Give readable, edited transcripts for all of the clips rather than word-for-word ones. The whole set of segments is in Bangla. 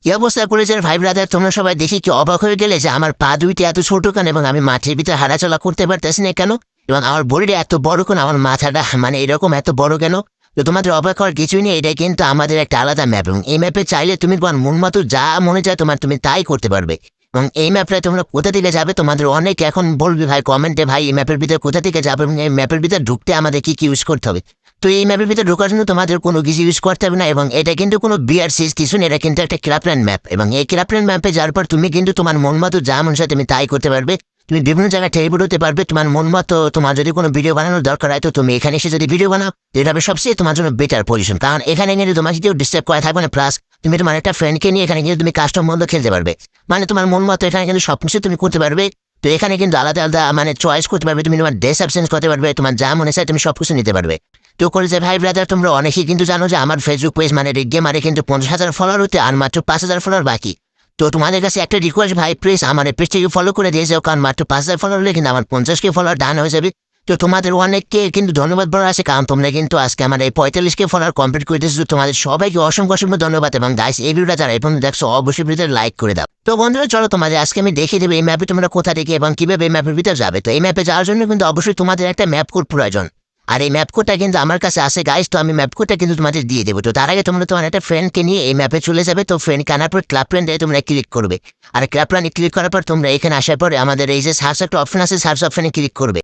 কি অবস্থা করেছে ভাই ব্রাদার, তোমরা সবাই দেখি কি অবাক হয়ে গেলে যে আমার পা দুইটা এত ছোট কেন এবং আমি মাঠের ভিতরে হাঁটাচলা করতে পারতেছি না কেন, এবং আমার বডিটা এত বড় কেন, আমার মাথাটা মানে এরকম এত বড় কেন। তো তোমাদের অবাক হওয়ার কিছুই নেই, এটা কিন্তু আমাদের একটা আলাদা ম্যাপ এবং এই ম্যাপে চাইলে তুমি তোমার মন মতো যা মনে চায় তুমি তাই করতে পারবে। এবং এই ম্যাপটা তোমরা কোথা থেকে যাবে, তোমাদের অনেক এখন বলবে ভাই কমেন্টে, ভাই এই ম্যাপের ভিতরে কোথা থেকে যাবে এবং এই ম্যাপের ভিতরে ঢুকতে আমাদের কি কি ইউজ করতে হবে। তো এই ম্যাপের ভিতরে ঢোকার জন্য তোমাদের কোনো কিছু ইউজ করতে হবে না এবং এটা কিন্তু কোনো বিআরসিস কিছু নেই, এটা কিন্তু একটা ক্রাফটল্যান্ড ম্যাপ এবং এই ক্রাফটল্যান্ড ম্যাপে যাওয়ার পর তুমি কিন্তু তোমার মন মতো যা মন চায় তুমি তাই করতে পারবে। তুমি বিভিন্ন জায়গায় টেলিপোর্ট হতে পারবে তোমার মন মতো। তোমার যদি কোনো ভিডিও বানানোর দরকার হয় তো তুমি এখানে এসে যদি ভিডিও বানাও, এটা হবে সবচেয়ে তোমার জন্য বেটার পজিশন, কারণ এখানে কিন্তু তোমাকে কেউ ডিস্টার্ব করা থাকবে না। প্লাস তুমি তোমার একটা ফ্রেন্ডকে নিয়ে এখানে কিন্তু তুমি কাস্টম মতো খেলতে পারবে, মানে তোমার মন মতো এখানে কিন্তু সবকিছু তুমি করতে পারবে। তো এখানে কিন্তু আলাদা আলাদা মানে চয়েস করতে পারবে, তুমি তোমার ড্রেস অপশন করতে পারবে, তোমার যা মনে চায় তুমি সবকিছু নিতে পারবে। তো করে যে ভাই ব্রাদার, তোমরা অনেকেই কিন্তু জানো যে আমার ফেসবুক পেজ মানে গেমারে কিন্তু 50,000 ফলোয়ার হতে আর মাত্র 5,000 ফলোয়ার বাকি। তো তোমাদের কাছে একটা রিকোয়েস্ট ভাই, প্লিজ আমার এই পেজটাকে ফলো করে দিয়ে যাও, কারণ মাত্র 5,000 ফলোয়ার হলে কিন্তু আমার 50K ফলোয়ার ডান হয়ে যাবে। তো তোমাদের অনেককে কিন্তু ধন্যবাদ বলা আছে, কারণ তোমরা কিন্তু আজকে আমার এই 45K ফলোয়ার কমপ্লিট করে দিয়েছো। তোমাদের সবাইকে অসংখ্য অসংখ্য ধন্যবাদ এবং গাইস এই ভিডিওটা যারা এখন দেখছো অবশ্যই ভিডিওতে লাইক করে দাও। তো বন্ধুরা চলো তোমাদের আজকে আমি দেখিয়ে দেবো এই ম্যাপে তোমরা কোথা থেকে এবং কিভাবে এই ম্যাপের ভিতরে যাবে। তো এই ম্যাপে যাওয়ার জন্য কিন্তু অবশ্যই তোমাদের একটা ম্যাপ কোড প্রয়োজন, আর এই ম্যাপ কোডটা কিন্তু আমার কাছে আছে গাইস। তো আমি ম্যাপ কোডটা কিন্তু তোমাদের দিয়ে দেবো। তো তার আগে তোমরা তোমার একটা ফ্রেন্ডকে নিয়ে এই ম্যাপে চলে যাবে। তো ফ্রেন্ডকে আনার পর ক্লাব প্ল্যান দিয়ে তোমরা ক্লিক করবে, আর ক্লাব প্ল্যানে ক্লিক করার পর তোমরা এখানে আসার পরে আমাদের এই যে সার্চ একটা অপশন আছে, সার্চ অপশনে ক্লিক করবে।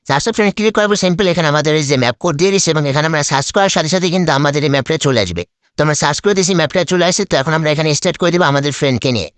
সার্চ অপশনে ক্লিক করার পর সিম্পল এখানে আমাদের এই যে ম্যাপ কোড দিয়ে দিচ্ছে এবং এখানে আমরা সার্চ করার সাথে সাথে কিন্তু আমাদের এই ম্যাপটা চলে আসবে। তো আমরা সার্চ করে দিয়েছি, ম্যাপটা চলে আসছে। তো এখন আমরা এখানে স্টার্ট করে দেবো আমাদের ফ্রেন্ডকে নিয়ে।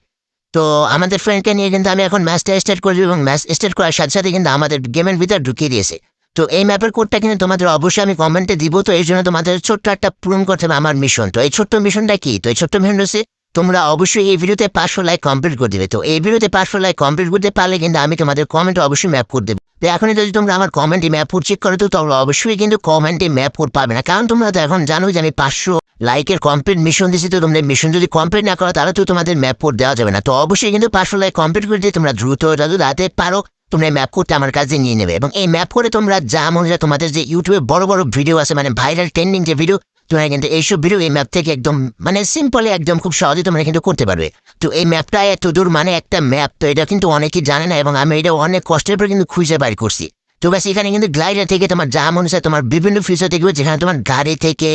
তো আমাদের ফ্রেন্ডকে নিয়ে কিন্তু আমি এখন ম্যাচটা স্টার্ট করে দেবো এবং ম্যাচ স্টার্ট করার সাথে সাথে কিন্তু আমাদের গেমের ভিতরে ঢুকিয়ে দিয়েছে। তো এই ম্যাপের কোডটা কিন্তু তোমাদের অবশ্যই আমি কমেন্টে দিব। তো এই জন্য তোমাদের ছোট্ট একটা পূরণ করতে হবে আমার মিশন। তো এই ছোট্ট মিশনটা কি? তো এই ছোট্ট মিশন হচ্ছে তোমরা অবশ্যই এই ভিডিওতে 500 লাইক কমপ্লিট করে দেবে। তো এই ভিডিওতে 500 লাইক কমপ্লিট করতে পারলে কিন্তু আমি তোমাদের কমেন্টে অবশ্যই ম্যাপ কোড দেবো। তো এখনই যদি তোমরা আমার কমেন্টে ম্যাপ কোড চেক করো তো তোমরা অবশ্যই কিন্তু কমেন্টে ম্যাপ কোড পাবে না, কারণ তোমরা তো এখন জানো যে আমি 500 লাইকের কমপ্লিট মিশন দিচ্ছি। তো তোমরা মিশন যদি কমপ্লিট না করো তাহলে তো তোমাদের ম্যাপ কোড দেওয়া যাবে না। তো অবশ্যই কিন্তু 500 লাইক কমপ্লিট করে দিয়ে তোমরা দ্রুত রাতে পারো তোমরা এই ম্যাপ কোডটা আমার কাছে নিয়ে নেবে এবং এই ম্যাপ করে তোমরা যা মনে হয় তোমাদের যে ইউটিউবে বড় বড় ভিডিও আছে মানে ভাইরাল ট্রেন্ডিং যে ভিডিও, তোমরা কিন্তু এইসব ভিডিও এই ম্যাপ থেকে একদম মানে সিম্পলি একদম খুব সহজে তোমরা কিন্তু করতে পারবে। তো এই ম্যাপটা এত দূর মানে একটা ম্যাপ, তো এটা কিন্তু অনেকেই জানে না এবং আমি এটা অনেক কষ্টের পর কিন্তু খুঁজে বাইর করছি। তো ব্যাস এখানে কিন্তু গ্লাইডার থেকে তোমার যা মনে হয় তোমার বিভিন্ন ফিচার দেখবে, যেখানে তোমার গাড়ি থেকে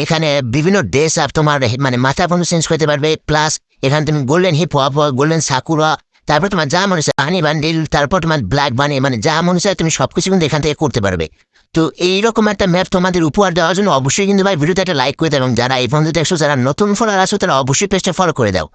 এখানে বিভিন্ন ড্রেস আপ তোমার মানে মাথা পর্যন্ত চেঞ্জ করতে পারবে। প্লাস এখানে তুমি golden hip hop, golden sakura, তারপর তোমার যা মনে হয় হানি বান্ডিল, তারপর তোমার ব্ল্যাক বানি, মানে যা মনে হয় তুমি সবকিছু কিন্তু এখান থেকে করতে পারবে। তো এইরকম একটা ম্যাপ তোমাদের উপহার দেওয়ার জন্য অবশ্যই কিন্তু ভাই ভিডিওতে একটা লাইক করে দাও এবং যারা এই পর্যন্ত দেখছো যারা নতুন ফলোয়ার আছো তারা অবশ্যই পেজটা ফলো করে দাও।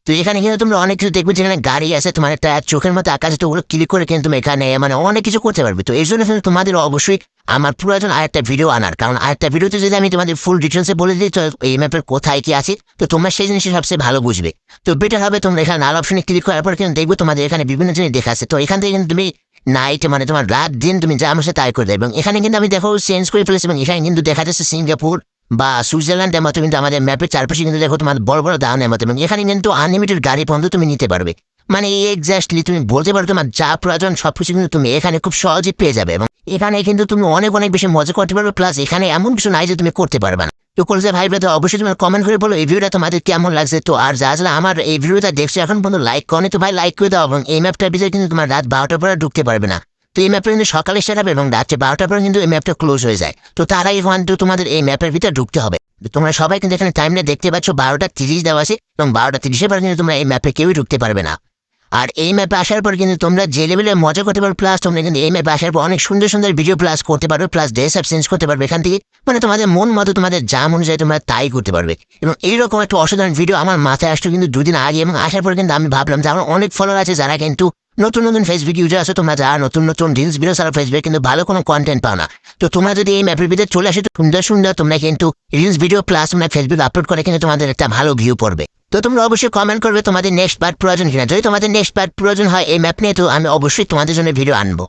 তো এখানে কিন্তু তোমরা অনেক কিছু দেখবে, যেখানে গাড়ি আছে তোমার একটা চোখের মতো আকাশে, তো ওগুলো ক্লিক করে কিন্তু তুমি এখানে মানে অনেক কিছু করতে পারবে। তো এই জন্য কিন্তু তোমাদের অবশ্যই আমার প্রয়োজন আরেকটা ভিডিও আনার, কারণ আরেকটা ভিডিওতে যদি আমি তোমাদের ফুল ডিটেলসে বলে দিই তো এই ম্যাপের কোথায় কি আছে তো তোমরা সেই জিনিসটা সবচেয়ে ভালো বুঝবে। তো বেটার হবে তোমরা এখানে লাল অপশনে ক্লিক করার পর কিন্তু দেখবে তোমাদের এখানে বিভিন্ন জিনিস দেখা আছে। তো এখান থেকে কিন্তু তুমি নাইট মানে তোমার রাত দিন তুমি যা আমার সাথে তাই করে দেবে এবং এখানে কিন্তু আমি দেখো চেঞ্জ করে ফেলেছি এবং এখানে কিন্তু দেখা যাচ্ছে সিঙ্গাপুর বা সুইজারল্যান্ডের মতো কিন্তু আমাদের ম্যাপের চারপাশে কিন্তু দেখো তোমার বড় বড় দাওয়ানের মতো এবং এখানে কিন্তু আনলিমিটেড গাড়ি পর্যন্ত তুমি নিতে পারবে। মানে এক্স্যাক্টলি তুমি বলতে পারো তোমার যা প্রয়োজন সবকিছু কিন্তু তুমি এখানে খুব সহজে পেয়ে যাবে এবং এখানে কিন্তু তুমি অনেক অনেক বেশি মজা করতে পারবে। প্লাস এখানে এমন কিছু নাই যে তুমি করতে পারবে না। তো করছে ভাই ব্রাদার অবশ্যই তোমার কমেন্ট করে বলো এই ভিডিওটা তোমাদের কেমন লাগছে। তো আর যা যা আমার এই ভিডিওটা দেখছো এখন পর্যন্ত লাইক করনি তো ভাই লাইক করে দাও এবং এই ম্যাপটার ভিতরে কিন্তু তোমার রাত 12টার পরে ঢুকতে পারবে না। তো এই ম্যাপটা কিন্তু সকালে স্টার্ট হবে এবং রাত্রে 12টার পরে কিন্তু এই ম্যাপটা ক্লোজ হয়ে যায়। তো তারাই তোমাদের এই ম্যাপের ভিতরে ঢুকতে হবে। তোমরা সবাই কিন্তু এখানে টাইমটা দেখতে পাচ্ছ 12:30 দেওয়া আছে এবং 12:30 পর কিন্তু তোমরা এই ম্যাপে কেউই ঢুকতে পারবে না। আর এই ম্যাপে আসার পর কিন্তু তোমরা যে লেভেলে মজা করতে পারো, প্লাস তোমরা কিন্তু এই ম্যাপে আসার পর অনেক সুন্দর সুন্দর ভিডিও প্লাস করতে পারবে, প্লাস ড্রেস আপ চেঞ্জ করতে পারবে এখান থেকে, মানে তোমাদের মন মতো তোমাদের যা মনে যায় তোমরা তাই করতে পারবে। এবং এইরকম একটা অসাধারণ ভিডিও আমার মাথায় আসতো কিন্তু দুদিন আগে এবং আসার পর কিন্তু আমি ভাবলাম যে আমার অনেক ফলোয়ার আছে যারা কিন্তু নতুন নতুন ফেসবুক ইউজার আছে, তোমরা যারা নতুন নতুন রিলস ভিডিও সারা ফেসবুকে কিন্তু ভালো কোনো কন্টেন্ট পাও না। তো তোমরা যদি এই ম্যাপের ভিতরে চলে আসে তো সুন্দর সুন্দর তোমরা কিন্তু রিলস ভিডিও প্লাস তোমরা ফেসবুক আপলোড করে কিন্তু তোমাদের একটা ভালো ভিউ পড়বে। তো তোমরা অবশ্যই কমেন্ট করবে তোমাদের নেক্সট পার্ট প্রয়োজন কিনা। যদি তোমাদের নেক্সট পার্ট প্রয়োজন হয় এই ম্যাপ নিয়ে তো আমি অবশ্যই তোমাদের জন্য ভিডিও আনবো।